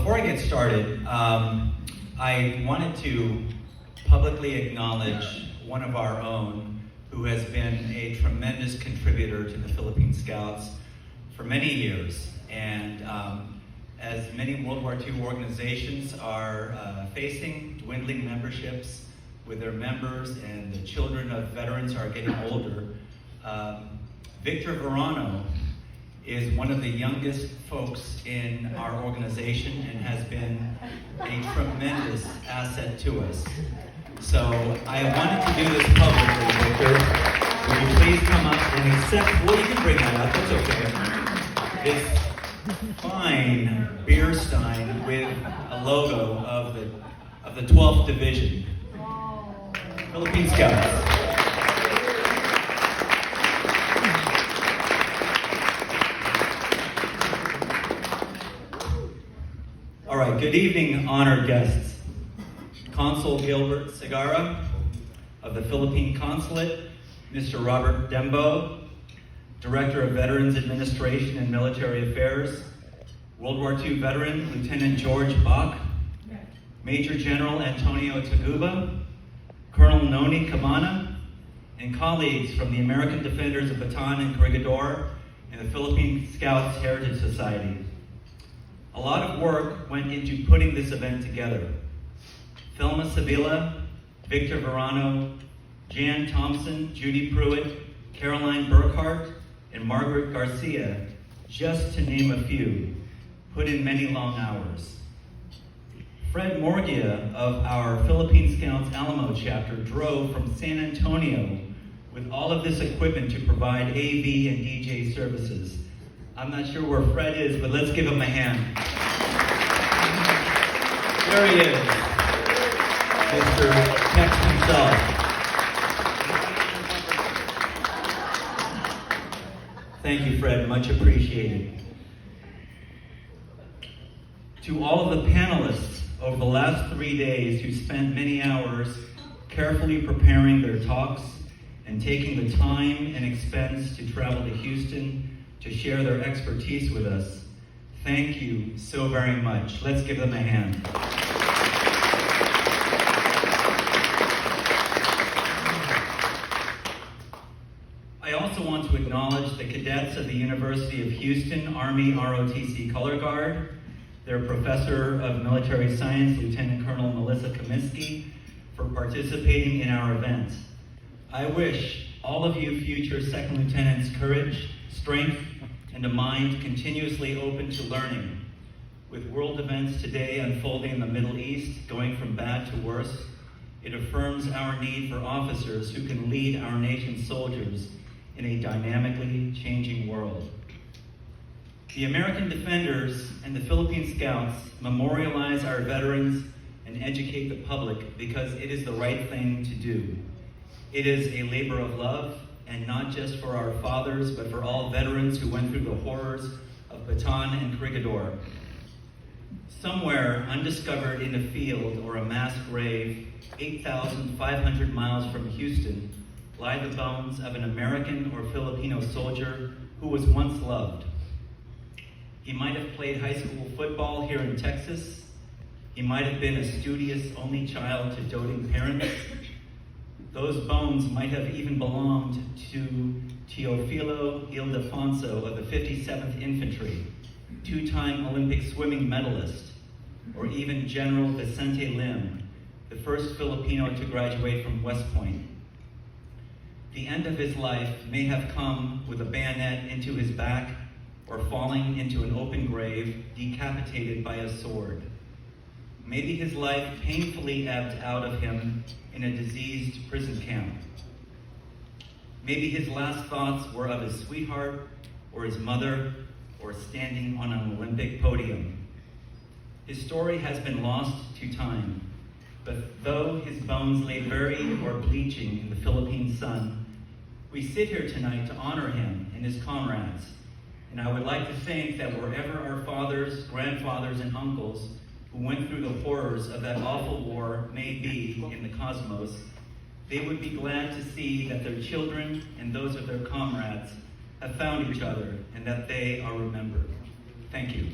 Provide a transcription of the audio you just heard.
Before I get started, I wanted to publicly acknowledge one of our own who has been a tremendous contributor to the Philippine Scouts for many years. And as many World War II organizations are facing dwindling memberships with their members, and the children of veterans are getting older, Victor Verano is one of the youngest folks in our organization and has been a tremendous asset to us. So I wanted to do this publicly, Victor. Would you please come up and accept, well, you can bring that up, that's okay. This fine beer stein with a logo of the 12th Division. Philippines Scouts. All right, good evening, honored guests. Consul Gilbert Segarra of the Philippine Consulate, Mr. Robert Dembo, Director of Veterans Administration and Military Affairs, World War II veteran Lieutenant George Bach, Major General Antonio Taguba, Colonel Noni Cabana, and colleagues from the American Defenders of Bataan and Corregidor and the Philippines Scout Heritage Society. A lot of work went into putting this event together. Thelma Sabila, Victor Verano, Jan Thompson, Judy Pruitt, Caroline Burkhart, and Margaret Garcia, just to name a few, put in many long hours. Fred Morgia of our Philippine Scouts Alamo chapter drove from San Antonio with all of this equipment to provide AV and DJ services. I'm not sure where Fred is, but let's give him a hand. There he is, Mr. Tex himself. Thank you, Fred, much appreciated. To all of the panelists over the last 3 days who spent many hours carefully preparing their talks and taking the time and expense to travel to Houston to share their expertise with us, thank you so very much. Let's give them a hand. I also want to acknowledge the cadets of the University of Houston Army ROTC Color Guard, their Professor of Military Science, Lieutenant Colonel Melissa Kaminsky, for participating in our event. I wish all of you future Second Lieutenants courage, strength, and a mind continuously open to learning. With world events today unfolding in the Middle East, going from bad to worse, it affirms our need for officers who can lead our nation's soldiers in a dynamically changing world. The American Defenders and the Philippine Scouts memorialize our veterans and educate the public because it is the right thing to do. It is a labor of love, and not just for our fathers, but for all veterans who went through the horrors of Bataan and Corregidor. Somewhere undiscovered in a field or a mass grave, 8,500 miles from Houston, lie the bones of an American or Filipino soldier who was once loved. He might have played high school football here in Texas. He might have been a studious only child to doting parents. Those bones might have even belonged to Teofilo Ildefonso of the 57th Infantry, two-time Olympic swimming medalist, or even General Vicente Lim, the first Filipino to graduate from West Point. The end of his life may have come with a bayonet into his back or falling into an open grave, decapitated by a sword. Maybe his life painfully ebbed out of him in a diseased prison camp. Maybe his last thoughts were of his sweetheart or his mother or standing on an Olympic podium. His story has been lost to time, but though his bones lay buried or bleaching in the Philippine sun, we sit here tonight to honor him and his comrades. And I would like to think that wherever our fathers, grandfathers, and uncles who went through the horrors of that awful war may be in the cosmos, they would be glad to see that their children and those of their comrades have found each other and that they are remembered. Thank you.